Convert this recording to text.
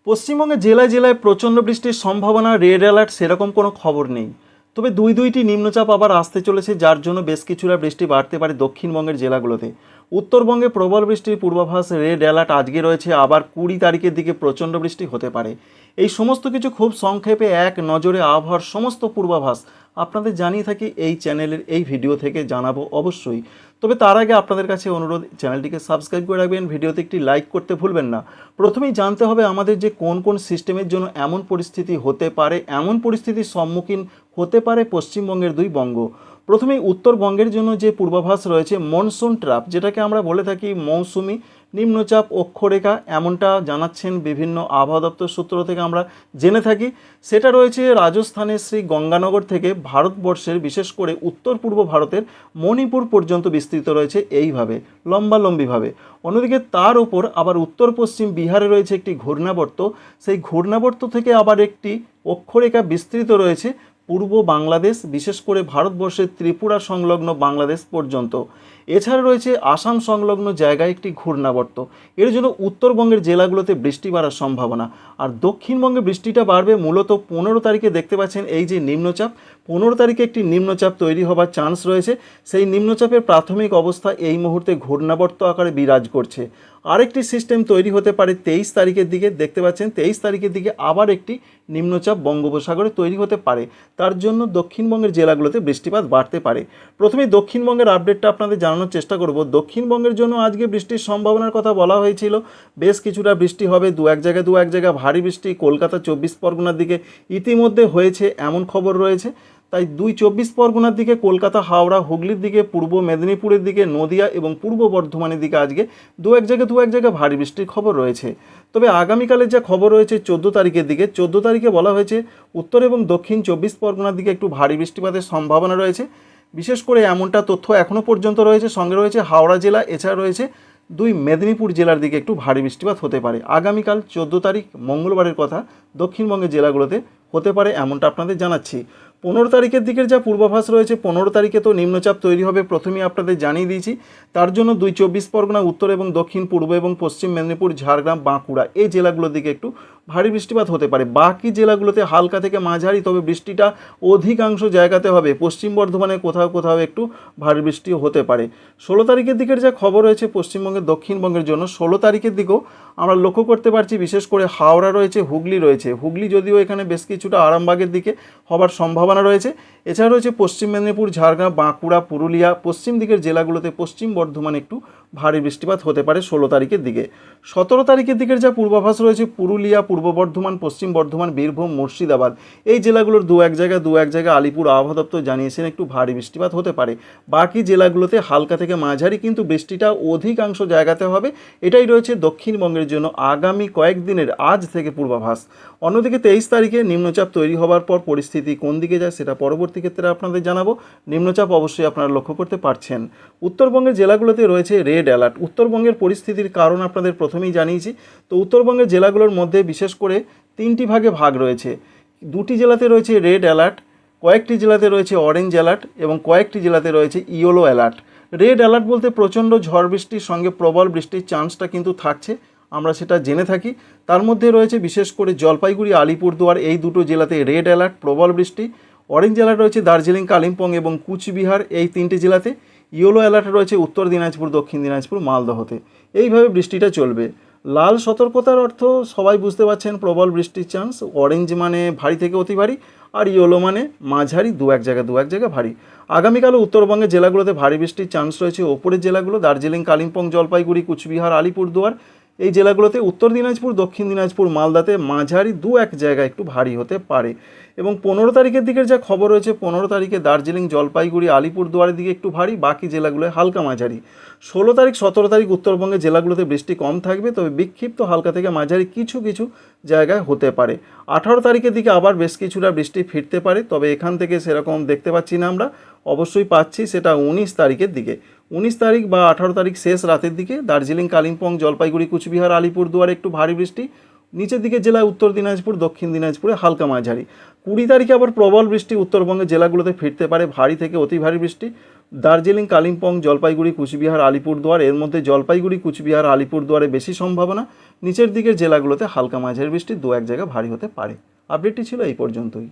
পশ্চিমবঙ্গে জেলায় জেলায় প্রচণ্ড বৃষ্টির সম্ভাবনা, রেড অ্যালার্ট সেরকম কোনো খবর নেই। তবে দুইটি নিম্নচাপ আবার আসতে চলেছে, যার জন্য বেশ কিছুটা বৃষ্টি বাড়তে পারে দক্ষিণবঙ্গের জেলাগুলোতে। উত্তরবঙ্গে প্রবল বৃষ্টির পূর্বাভাস, রেড অ্যালার্ট আজকে রয়েছে, আবার 20 তারিখের দিকে প্রচণ্ড বৃষ্টি হতে পারে। এই সমস্ত কিছু খুব সংক্ষেপে এক নজরে আবহাওয়ার সমস্ত পূর্বাভাস আপনাদের জানিয়ে থাকি এই চ্যানেলের এই ভিডিও থেকে, জানাবো অবশ্যই। তবে তার আগে আপনাদের কাছে অনুরোধ, চ্যানেলটিকে সাবস্ক্রাইব করে রাখবেন, ভিডিওতে একটি লাইক করতে ভুলবেন না। প্রথমেই জানতে হবে আমাদের যে কোন কোন সিস্টেমের জন্য এমন পরিস্থিতি হতে পারে, এমন পরিস্থিতির সম্মুখীন হতে পারে পশ্চিমবঙ্গের দুই বঙ্গ। প্রথমেই উত্তরবঙ্গের জন্য যে পূর্বাভাস রয়েছে মনসুন ট্র্যাপ, যেটাকে আমরা বলে থাকি মৌসুমি নিম্নচাপ অক্ষরেখা, এমনটা জানাচ্ছেন বিভিন্ন আবহাওয়া দপ্তর সূত্র থেকে আমরা জেনে থাকি। সেটা রয়েছে রাজস্থানের শ্রী গঙ্গানগর থেকে ভারতবর্ষের, বিশেষ করে উত্তর পূর্ব ভারতের মণিপুর পর্যন্ত বিস্তৃত রয়েছে এইভাবে লম্বালম্বিভাবে। অন্যদিকে তার ওপর আবার উত্তর পশ্চিম বিহারে রয়েছে একটি ঘূর্ণাবর্ত, সেই ঘূর্ণাবর্ত থেকে আবার একটি অক্ষরেখা বিস্তৃত রয়েছে পূর্ব বাংলাদেশ, বিশেষ করে ভারতবর্ষের ত্রিপুরা সংলগ্ন বাংলাদেশ পর্যন্ত। এছাড়া রয়েছে আসাম সংলগ্ন জায়গায় একটি ঘূর্ণাবর্ত। এর জন্য উত্তরবঙ্গের জেলাগুলোতে বৃষ্টি বাড়ার সম্ভাবনা। আর দক্ষিণবঙ্গে বৃষ্টিটা বাড়বে মূলত 15 তারিখে। দেখতে পাচ্ছেন এই যে নিম্নচাপ, 15 তারিখে একটি নিম্নচাপ তৈরি হবার চান্স রয়েছে। সেই নিম্নচাপের প্রাথমিক অবস্থা এই মুহূর্তে ঘূর্ণাবর্ত আকারে বিরাজ করছে। আরেকটি সিস্টেম তৈরি হতে পারে 23 তারিখের দিকে। দেখতে পাচ্ছেন 23 তারিখের দিকে আবার একটি নিম্নচাপ বঙ্গোপসাগরে তৈরি হতে পারে। তার জন্য দক্ষিণবঙ্গের জেলাগুলোতে বৃষ্টিপাত বাড়তে পারে। প্রথমে দক্ষিণবঙ্গের আপডেটটা আপনাদের জানানোর চেষ্টা করব। দক্ষিণবঙ্গের জন্য আজকে বৃষ্টির সম্ভাবনার কথা বলা হয়েছিল, বেশ কিছুটা বৃষ্টি হবে, দু এক জায়গায় ভারী বৃষ্টি। কলকাতা 24 পরগনার দিকে ইতিমধ্যে হয়েছে এমন খবর রয়েছে। তাই 24 পরগনার দিকে, কলকাতা, হাওড়া, হুগলির দিকে, পূর্ব মেদিনীপুরের দিকে, নদিয়া এবং পূর্ব বর্ধমানের দিকে আজকে দু এক জায়গায় ভারী বৃষ্টির খবর রয়েছে। তবে আগামীকালের যা খবর রয়েছে 14 তারিখের দিকে, 14 তারিখে বলা হয়েছে উত্তর এবং দক্ষিণ 24 পরগনার দিকে একটু ভারী বৃষ্টিপাতের সম্ভাবনা রয়েছে। বিশেষ করে এমনটা তথ্য এখনও পর্যন্ত রয়েছে। সঙ্গে রয়েছে হাওড়া জেলা, এছাড়া রয়েছে দুই মেদিনীপুর জেলার দিকে একটু ভারী বৃষ্টিপাত হতে পারে। আগামীকাল 14 তারিখ মঙ্গলবারের কথা দক্ষিণবঙ্গের জেলাগুলোতে হতে পারে, এমনটা আপনাদের জানাচ্ছি। 15 তারিখের দিকের যা পূর্বাভাস রয়েছে, 15 তারিখে তো নিম্নচাপ তৈরি হবে, প্রথমেই আপনাদের জানিয়ে দিয়েছি। তার জন্য 24 পরগনা, উত্তর এবং দক্ষিণ, পূর্ব এবং পশ্চিম মেদিনীপুর, ঝাড়গ্রাম, বাঁকুড়া এই জেলাগুলোর দিকে একটু ভারী বৃষ্টিপাত হতে পারে। বাকি জেলাগুলোতে হালকা থেকে মাঝারি, তবে বৃষ্টিটা অধিকাংশ জায়গাতে হবে। পশ্চিম বর্ধমানে কোথাও কোথাও একটু ভারী বৃষ্টিও হতে পারে। 16 তারিখের দিকের যা খবর রয়েছে পশ্চিমবঙ্গের দক্ষিণবঙ্গের জন্য, 16 তারিখের দিকেও আমরা লক্ষ্য করতে পারছি, বিশেষ করে হাওড়া রয়েছে, হুগলি রয়েছে। হুগলি যদিও এখানে বেশ কিছুটা আরামবাগের দিকে হবার সম্ভাবনা রয়েছে। এছাড়া রয়েছে পশ্চিম মেদিনীপুর, ঝাড়গ্রাম, বাঁকুড়া, পুরুলিয়া, পশ্চিম দিকের জেলাগুলোতে, পশ্চিম বর্ধমানে একটু ভারী বৃষ্টিপাত হতে পারে 16 তারিখের দিকে। 17 তারিখের দিকের যা পূর্বাভাস রয়েছে, পুরুলিয়া, পূর্ব বর্ধমান, পশ্চিম বর্ধমান, বীরভূম, মুর্শিদাবাদ এই জেলাগুলোর দু এক জায়গায় আলিপুর আবহাওয়া দপ্তর জানিয়েছেন একটু ভারী বৃষ্টিপাত হতে পারে। বাকি জেলাগুলোতে হালকা থেকে মাঝারি, কিন্তু বৃষ্টিটা অধিকাংশ জায়গাতে হবে। এটাই রয়েছে দক্ষিণবঙ্গের জন্য আগামী কয়েকদিনের আজ থেকে পূর্বাভাস। অন্যদিকে 23 তারিখে নিম্নচাপ তৈরি হবার পর পরিস্থিতি কোন দিকে যায় সেটা পরবর্তী ক্ষেত্রে আপনাদের জানাবো। নিম্নচাপ অবশ্যই আপনারা লক্ষ্য করতে পারছেন। উত্তরবঙ্গের জেলাগুলোতে রয়েছে রেড অ্যালার্ট। উত্তরবঙ্গের পরিস্থিতির কারণ আপনাদের প্রথমেই জানিয়েছি। তো উত্তরবঙ্গের জেলাগুলোর মধ্যে বিশেষ করে 3টি ভাগে ভাগ রয়েছে। 2টি জেলাতে রয়েছে রেড অ্যালার্ট, কয়েকটি জেলাতে রয়েছে অরেঞ্জ অ্যালার্ট এবং কয়েকটি জেলাতে রয়েছে ইয়েলো অ্যালার্ট। রেড অ্যালার্ট বলতে প্রচণ্ড ঝড় বৃষ্টির সঙ্গে প্রবল বৃষ্টির চান্সটা কিন্তু থাকছে, আমরা সেটা জেনে থাকি। তার মধ্যে রয়েছে বিশেষ করে জলপাইগুড়ি, আলিপুরদুয়ার এই দুটো জেলাতে রেড অ্যালার্ট, প্রবল বৃষ্টি। অরেঞ্জ অ্যালার্ট রয়েছে দার্জিলিং, কালিম্পং এবং কুচবিহার এই 3টে জেলাতে। ইয়েলো অ্যালার্ট রয়েছে উত্তর দিনাজপুর, দক্ষিণ দিনাজপুর, মালদহতে। এইভাবে বৃষ্টিটা চলবে। লাল সতর্কতার অর্থ সবাই বুঝতে পারছেন, প্রবল বৃষ্টির চান্স। অরেঞ্জ মানে ভারী থেকে অতি ভারী, আর ইয়েলো মানে মাঝারি, দু এক জায়গায় ভারী। আগামীকালও উত্তরবঙ্গের জেলাগুলোতে ভারী বৃষ্টির চান্স রয়েছে। ওপরের জেলাগুলো দার্জিলিং, কালিম্পং, জলপাইগুড়ি, কুচবিহার, আলিপুরদুয়ার এই জেলাগুলোতে। উত্তর দিনাজপুর, দক্ষিণ দিনাজপুর, মালদাতে মাঝারি, দু এক জায়গায় একটু ভারী হতে পারে। এবং 15 তারিখের দিকের যা খবর রয়েছে, 15 তারিখে দার্জিলিং, জলপাইগুড়ি, আলিপুরদুয়ারের দিকে একটু ভারী, বাকি জেলাগুলোয় হালকা মাঝারি। 16 তারিখ, 17 তারিখ উত্তরবঙ্গের জেলাগুলোতে বৃষ্টি কম থাকবে, তবে বিক্ষিপ্ত হালকা থেকে মাঝারি কিছু কিছু জায়গায় হতে পারে। 18 তারিখের দিকে আবার বেশ কিছুটা বৃষ্টি ফিরতে পারে, তবে এখান থেকে সেরকম দেখতে পাচ্ছি না আমরা। অবশ্যই পাচ্ছি সেটা 19 তারিখের দিকে। 19 তারিখ বা 18 তারিখ শেষ রাতের দিকে দার্জিলিং, কালিম্পং, জলপাইগুড়ি, কুচবিহার, আলিপুরদুয়ারে একটু ভারী বৃষ্টি। নিচের দিকে জেলায় উত্তর দিনাজপুর, দক্ষিণ দিনাজপুরে হালকা মাঝারি। 20 তারিখে আবার প্রবল বৃষ্টি উত্তরবঙ্গের জেলাগুলোতে ফিরতে পারে, ভারী থেকে অতি ভারী বৃষ্টি। দার্জিলিং, কালিম্পং, জলপাইগুড়ি, কুচবিহার, আলিপুরদুয়ার, এর মধ্যে জলপাইগুড়ি, কুচবিহার, আলিপুরদুয়ারে বেশি সম্ভাবনা। নিচের দিকের জেলাগুলোতে হালকা মাঝারি বৃষ্টি, 2-1 জায়গা ভারী হতে পারে। আপডেটটি ছিল এই পর্যন্তই।